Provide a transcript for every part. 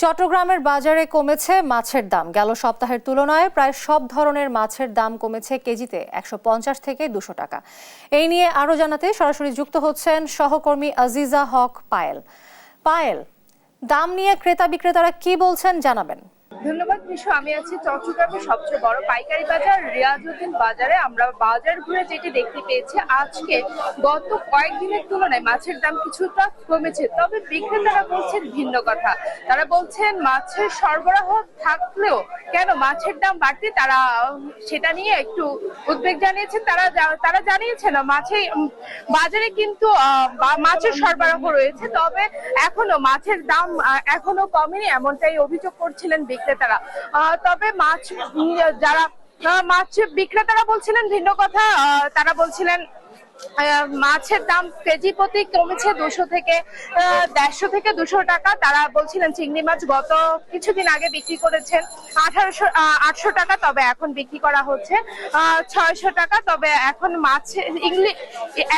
চট্টগ্রামের বাজারে কমেছে মাছের দাম। গেল সপ্তাহের তুলনায় প্রায় সব ধরনের মাছের দাম কমেছে কেজিতে 150 থেকে 200 টাকা। এই নিয়ে আরো জানাতে সরাসরি যুক্ত হচ্ছেন সহকর্মী আজিজা হক পায়েল। পায়েল, দাম নিয়ে ক্রেতা বিক্রেতারা কি বলছেন জানাবেন। ধন্যবাদ মিশু। আমি আছি চট্টগ্রামের সবচেয়ে বড় পাইকারি বাজার রিয়াজউদ্দিন বাজারে। আমরা বাজার ঘুরে যেটি দেখতে পেয়েছি, আজকে গত কয়েকদিনের তুলনায় মাছের দাম কিছুটা কমেছে, তবে বিক্রেতারা বলছেন ভিন্ন কথা। তারা বলছেন মাছের সরবরাহ থাকলেও কেন মাছের দাম বাড়তি, তারা সেটা নিয়ে একটু উদ্বেগ জানিয়েছেন। তারা জানিয়েছেন বাজারে কিন্তু মাছের সরবরাহ রয়েছে, তবে এখনো মাছের দাম এখনো কমেনি, এমনটাই অভিযোগ করছিলেন বিক্রেতারা। তবে মাছ বিক্রেতারা বলছিলেন ভিন্ন কথা। তারা বলছিলেন মাছের দাম কেজি প্রতি কমেছে 200 থেকে 150 থেকে 200 টাকা। তারা বলছিলেন চিংড়ি মাছ গত কিছুদিন আগে বিক্রি করেছেন 800 টাকা, তবে এখন বিক্রি করা হচ্ছে 600 টাকা। তবে এখন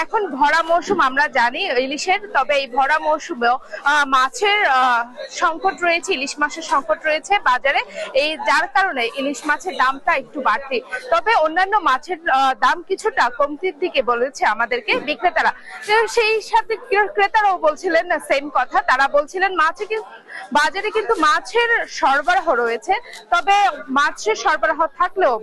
এখন ভরা মৌসুম, আমরা জানি ইলিশের, তবে এই ভরা মৌসুমেও মাছের সংকট রয়েছে, ইলিশ মাছের সংকট রয়েছে বাজারে, যার কারণে ইলিশ মাছের দামটা একটু বাড়তি। তবে অন্যান্য মাছের দাম কিছুটা কমতির দিকে বলেছে আমাদেরকে বিক্রেতারা। সেই সাথে ক্রেতারাও বলছিলেন সেম কথা। তারা বলছিলেন বাজারে কিন্তু মাছের সরবরাহ রয়েছে, তবে মাছের সরবরাহ থাকলেও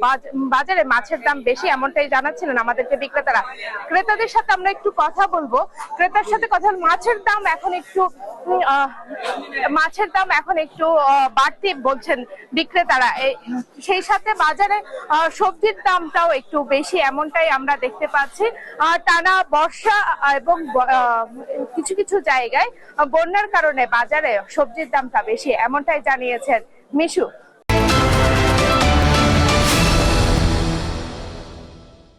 বাজারে মাছের দাম বেশি, এমনটাই জানাচ্ছিলেন আমাদেরকে বিক্রেতারা। ক্রেতাদের সাথে আমরা একটু কথা বলবো। ক্রেতার সাথে কথা, মাছের দাম এখন একটু বাড়তি বলছেন বিক্রেতারা। সেই সাথে বাজারে সবজির দামটাও একটু বেশি, এমনটাই আমরা দেখতে পাচ্ছি। টানা বর্ষা এবং কিছু কিছু জায়গায় বন্যার কারণে বাজারে সবজির দামটা বেশি, এমনটাই জানিয়েছেন মিশু।